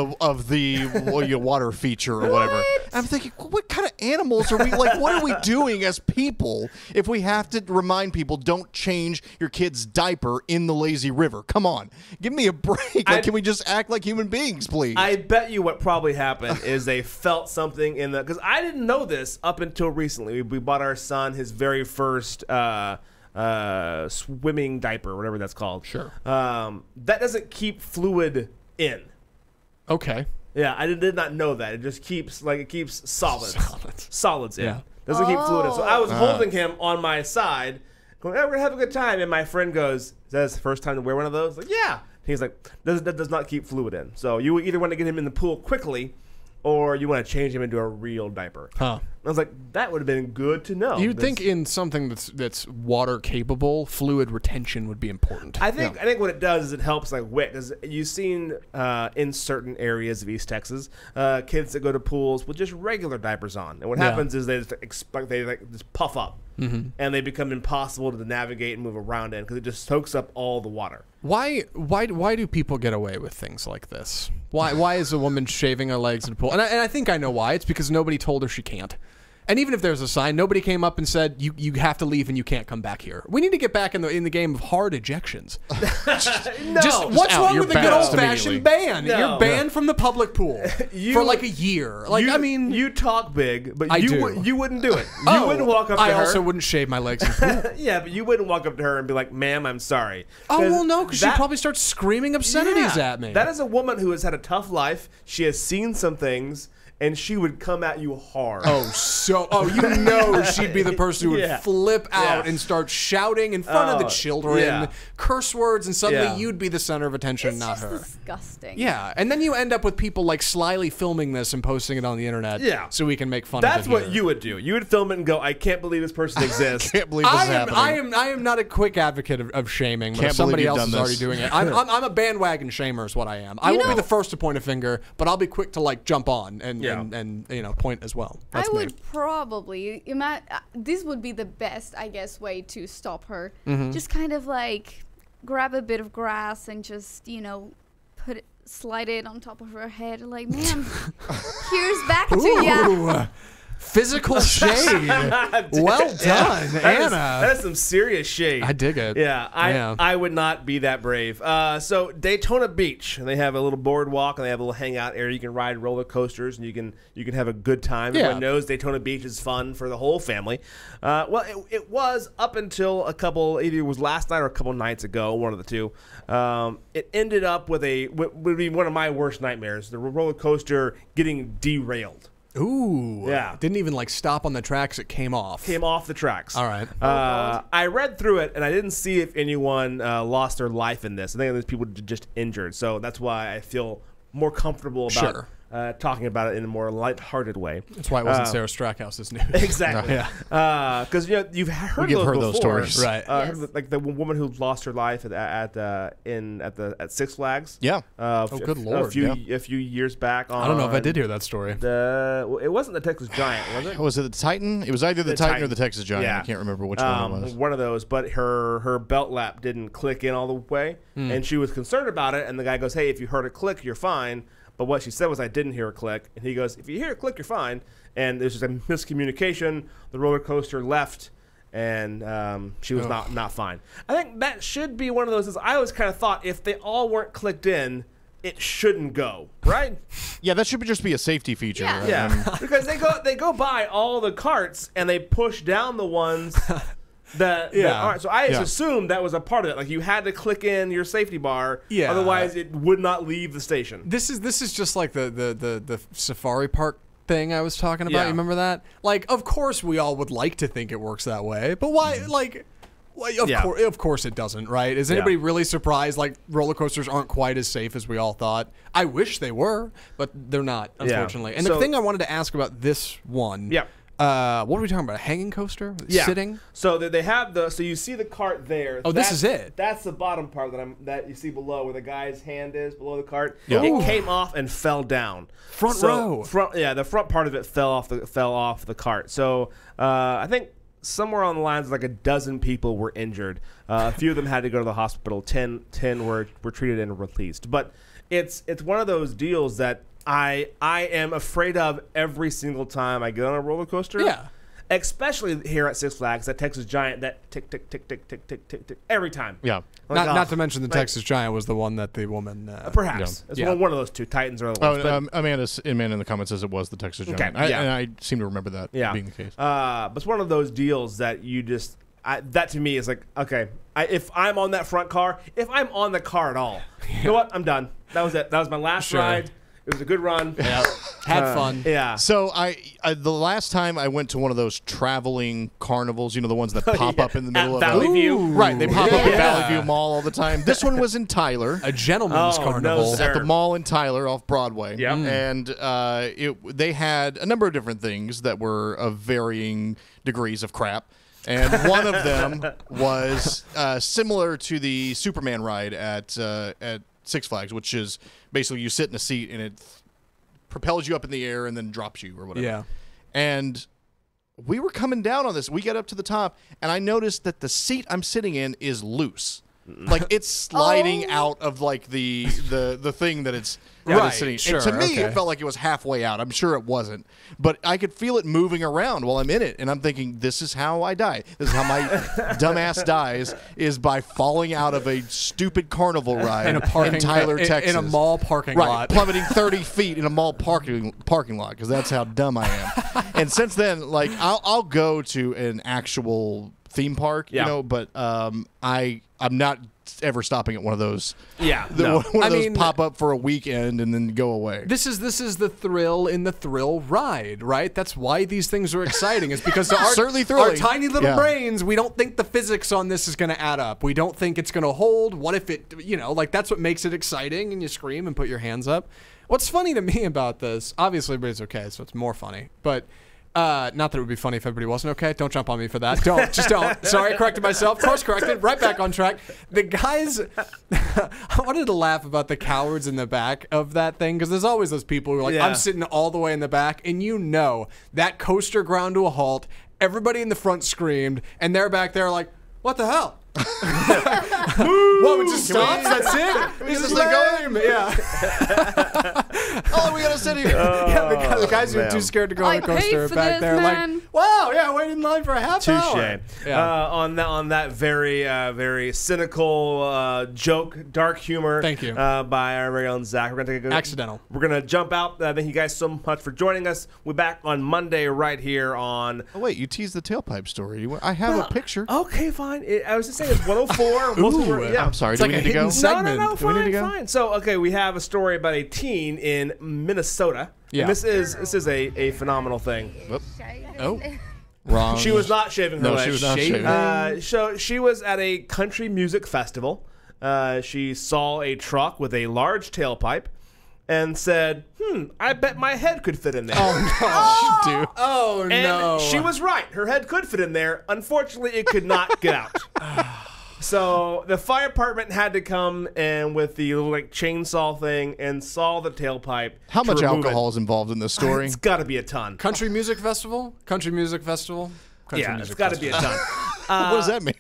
the water feature or whatever. I'm thinking, what kind of animals are we? Like, what are we doing as people if we have to remind people don't change your kid's diaper in the lazy river? Come on, give me a break. Like, can we just act like human beings, please? I bet you what probably happened is they felt something in the, because I didn't know this up until recently. We bought our son his very first swimming diaper, whatever that's called. Sure. That doesn't keep fluid in. Okay. Yeah, I did not know that. It just keeps solids in. Yeah. Doesn't keep fluid in. So I was holding him on my side, going, "Hey, we're gonna have a good time." And my friend goes, "Is that the first time to wear one of those?" Like, yeah. He's like, that does not keep fluid in. So you either want to get him in the pool quickly, or you want to change him into a real diaper. Huh. I was like, that would have been good to know. You'd think in something that's water capable, fluid retention would be important. I think what it does is it helps like wet. Because you've seen in certain areas of East Texas, kids that go to pools with just regular diapers on, and what happens is they just puff up, and they become impossible to navigate and move around in because it just soaks up all the water. Why do people get away with things like this? Why is a woman shaving her legs in a pool? And I think I know why. It's because nobody told her she can't. And even if there's a sign, nobody came up and said you have to leave and you can't come back here. We need to get back in the game of hard ejections. No. What's out. wrong You're with a good bounced old fashioned immediately. ban? No. You're banned from the public pool for like a year. Like I mean, you talk big, but I you do. You wouldn't do it. You wouldn't walk up to I her. also wouldn't shave my legs in the pool. Yeah, but you wouldn't walk up to her and be like, "Ma'am, I'm sorry." Oh well, no, because she'd that- probably start screaming obscenities Yeah. at me. That is a woman who has had a tough life. She has seen some things, and she would come at you hard. You know she'd be the person who would Yeah. flip out Yeah. and start shouting in front of the children, yeah. curse words, and suddenly Yeah. you'd be the center of attention, It's not just her. disgusting. Yeah, and then you end up with people like slyly filming this and posting it on the internet Yeah. so we can make fun That's of it what here. you would do. You would film it and go, "I can't believe this person exists." Can't believe this is happening. I am not a quick advocate of shaming, but Can't if somebody believe else you've is done already this. doing it. I'm a bandwagon shamer is what I am. I won't be the first to point a finger, but I'll be quick to like jump on and point as well. That's I me. would probably this would be the best, I guess, way to stop her. Mm-hmm. Just kind of like grab a bit of grass and just slide it on top of her head. Like, ma'am, here's back to ya. Ooh, physical shade. Well done, Anna. That is some serious shade. I dig it. Yeah, I would not be that brave. So Daytona Beach, they have a little boardwalk and they have a little hangout area. You can ride roller coasters and you can have a good time. Yeah. Everyone knows Daytona Beach is fun for the whole family. Well, it was up until either it was last night or a couple nights ago, one of the two. It ended up with would be one of my worst nightmares: the roller coaster getting derailed. Ooh. Yeah. Didn't even like stop on the tracks. It came off. Came off the tracks. All right. I read through it and I didn't see if anyone lost their life in this. I think there's people just injured. So that's why I feel more comfortable about talking about it in a more lighthearted way. That's why it wasn't Sarah Strackhouse's news. Exactly. Because you've heard those before. those stories. Right. Yes. Like the woman who lost her life at Six Flags. Yeah. Good Lord. A few years back. I don't know if I did hear that story. It wasn't the Texas Giant, was it? Was it the Titan? It was either the Titan or Titan. the Texas Giant. Yeah. I can't remember which one it was. One of those, but her belt lap didn't click in all the way, and she was concerned about it. And the guy goes, "Hey, if you heard a click, you're fine." But what she said was, "I didn't hear a click." And he goes, "If you hear a click, you're fine." And there's just a miscommunication. The roller coaster left, and she was not fine. I think that should be one of those. I always kind of thought if they all weren't clicked in, it shouldn't go, right? Yeah, that should just be a safety feature. Yeah. Right? Yeah, because they go by all the carts and they push down the ones that aren't. So I just assumed that was a part of it. Like you had to click in your safety bar, otherwise it would not leave the station. This is just like the safari park thing I was talking about. Yeah. You remember that? Like, of course we all would like to think it works that way, but why? Like, of course it doesn't, right? Is anybody really surprised? Like, roller coasters aren't quite as safe as we all thought. I wish they were, but they're not, unfortunately. And the thing I wanted to ask about this one. Yeah. What are we talking about? A hanging coaster? Yeah. Sitting? So they have so you see the cart there. Oh, this is it. That's the bottom part that you see below where the guy's hand is below the cart. Yeah. It came off and fell down. Front row. The front part of it fell off the cart. So I think somewhere on the lines like a dozen people were injured. A few of them had to go to the hospital. 10 were treated and released. But it's one of those deals that I am afraid of every single time I get on a roller coaster. Yeah. Especially here at Six Flags, that Texas Giant, that tick, tick, tick, tick, tick, tick, tick, tick, every time. Yeah. Like, Not to mention the Texas Giant was the one that the woman... perhaps. It's one of those two. Titans are the ones. Amanda in the comments says it was the Texas Giant. Okay, And I seem to remember that being the case. But it's one of those deals that you just... that to me is like, okay, if I'm on that front car, if I'm on the car at all, you know what? I'm done. That was it. That was my last ride. It was a good run. Yeah. Had fun. Yeah. So the last time I went to one of those traveling carnivals, the ones that pop up in the middle of Valley View. Right, they pop up at Valley View Mall all the time. This one was in Tyler. A gentleman's carnival. At the mall in Tyler off Broadway. Yeah. And they had a number of different things that were of varying degrees of crap. And one of them was similar to the Superman ride at Six Flags, which is basically you sit in a seat and it propels you up in the air and then drops you or whatever. Yeah. And we were coming down on this. We get up to the top, and I noticed that the seat I'm sitting in is loose. Like it's sliding out of like the thing that it's Right, sitting. sure, and to me, okay. it felt like it was halfway out. I'm sure it wasn't, but I could feel it moving around while I'm in it, and I'm thinking, this is how I die. This is how my dumbass dies, is by falling out of a stupid carnival ride in Tyler, Texas, in a mall parking lot, plummeting 30 feet in a mall parking lot, because that's how dumb I am. And since then, like I'll go to an actual theme park, you know, but I'm not ever stopping at one of those. Yeah, one of those pop up for a weekend and then go away. This is the thrill in the thrill ride, right? That's why these things are exciting. Is because our certainly thrilling. Our tiny little brains, we don't think the physics on this is going to add up. We don't think it's going to hold. What if it, like that's what makes it exciting, and you scream and put your hands up. What's funny to me about this? Obviously, everybody's okay, so it's more funny, but. Not that it would be funny if everybody wasn't okay. Don't jump on me for that. Just don't. Sorry, I corrected myself. Course corrected. Right back on track. The guys, I wanted to laugh about the cowards in the back of that thing, because there's always those people who are like, I'm sitting all the way in the back, and that coaster ground to a halt. Everybody in the front screamed, and they're back there like, what the hell? What, it just stops? That's it? This is lame. Yeah. Oh, we gotta sit here. The guys who are too scared to go on the coaster are back there like, wow, yeah, waiting in line for a half hour. Touche. On that very very cynical joke, dark humor. Thank you. By our very own Zach. We're gonna take accidental. We're gonna jump out. Thank you guys so much for joining us. We're back on Monday right here on. Oh wait, you teased the tailpipe story. I have a picture. Okay, fine. I was just saying it's 104. I'm sorry. It's Do like we a need to go? hidden segment. No, Do we need to go? fine. So, okay, we have a story about a teen in Minnesota. Yeah. And this is a phenomenal thing. Oh, wrong. She was not shaving her No, legs. she was not shaving. So she was at a country music festival. She saw a truck with a large tailpipe and said, I bet my head could fit in there. Oh, no. Oh, And no. she was right. Her head could fit in there. Unfortunately, it could not get out. So the fire department had to come and with the little chainsaw thing and saw the tailpipe. How much remove alcohol is involved in this story? It's got to be a ton. Country music festival? Country music festival? Country Yeah, music it's got to be a ton. What does that mean?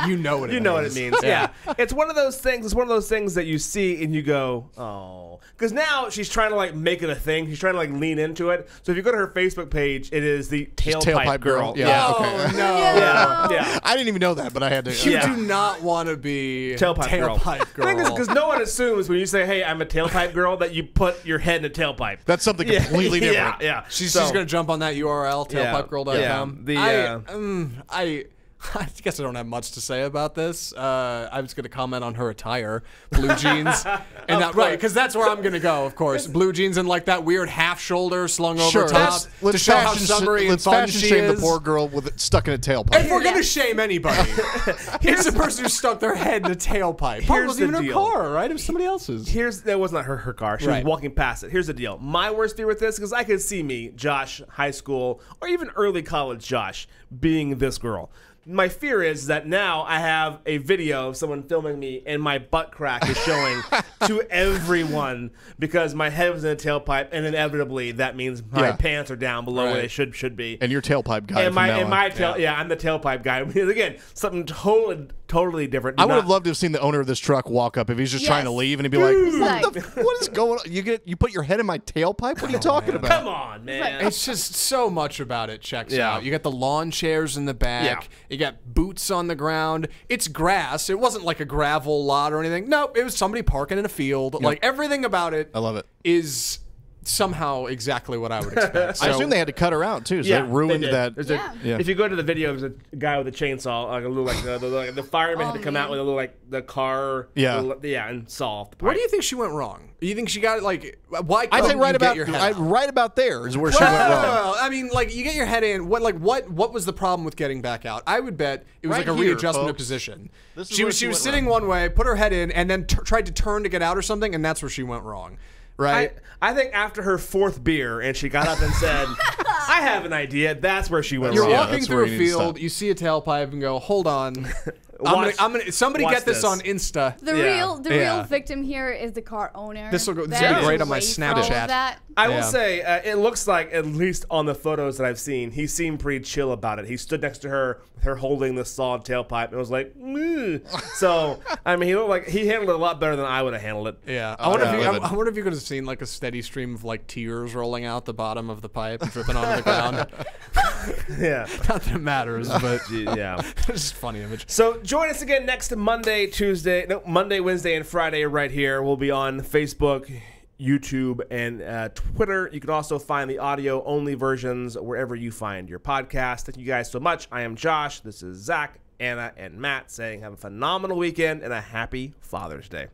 You know what it You know what it means. Yeah. It's one of those things. It's one of those things that you see and you go, oh. Because now she's trying to make it a thing. She's trying to lean into it. So if you go to her Facebook page, it is the tailpipe girl. Yeah. Oh, Okay. no. Yeah. I didn't even know that, but I had to. You do not want to be Tailpipe girl. girl. The thing is, because no one assumes when you say, hey, I'm a tailpipe girl, that you put your head in a tailpipe. That's something completely different. Yeah. She's going to jump on that URL, tailpipegirl.com. I guess I don't have much to say about this. I was going to comment on her attire, blue jeans, and that right because that's where I'm going to go. Of course, blue jeans and that weird half shoulder slung over top to show how summery and fun she shame is. the poor girl with it stuck in a tailpipe. If we're going to shame anybody, it's the person who stuck their head in a tailpipe. Probably wasn't even her car, right? It was somebody else's. That was not her car. She was walking past it. Here's the deal. My worst fear with this, because I could see me, Josh, high school, or even early college Josh, being this girl. My fear is that now I have a video of someone filming me and my butt crack is showing to everyone because my head was in a tailpipe, and inevitably that means my pants are down below where they should be. And you're tailpipe guy. I'm the tailpipe guy. Again, something totally different. I would have loved to have seen the owner of this truck walk up if he's just trying to leave, and he'd be like, what is going on? You put your head in my tailpipe? What are you talking about? Come on, man. It's just so much about it checks out. You got the lawn chairs in the back. You got boots on the ground. It's grass. It wasn't like a gravel lot or anything. Nope, it was somebody parking in a field. Yep. Everything about it. I love it. Is somehow exactly what I would expect. I assume they had to cut her out too, so it ruined that. If you go to the video, there's a guy with a chainsaw, the fireman had to come out with a little the car, and solve the pipe. Where do you think she went wrong? You think she got it why? I'd say right about there is where she went wrong. Well, I mean, you get your head in. What was the problem with getting back out? I would bet it was a readjustment of position. She was sitting one way, put her head in, and then tried to turn to get out or something, and that's where she went wrong. Right? I think after her fourth beer and she got up and said, I have an idea, that's where she went You're wrong. walking through a field, you see a tailpipe and go, hold on. Somebody watch get this on Insta. The real victim here is the car owner. This will go That great is on my way for all of Snapchat. that. I will say, it looks like, at least on the photos that I've seen, he seemed pretty chill about it. He stood next to her with her holding the solid tailpipe and was like, so, I mean, he looked like he handled it a lot better than I would have handled it. Yeah. I wonder if you could have sseen like a steady stream of like tears rolling out the bottom of the pipe and dripping onto the ground. Yeah. Not that it matters, but yeah. It's just a funny image. So join us again next Monday, Wednesday, and Friday right here. We'll be on Facebook, YouTube, and Twitter. You can also find the audio-only versions wherever you find your podcast. Thank you guys so much. I am Josh. This is Zach, Anna, and Matt saying have a phenomenal weekend and a happy Father's Day.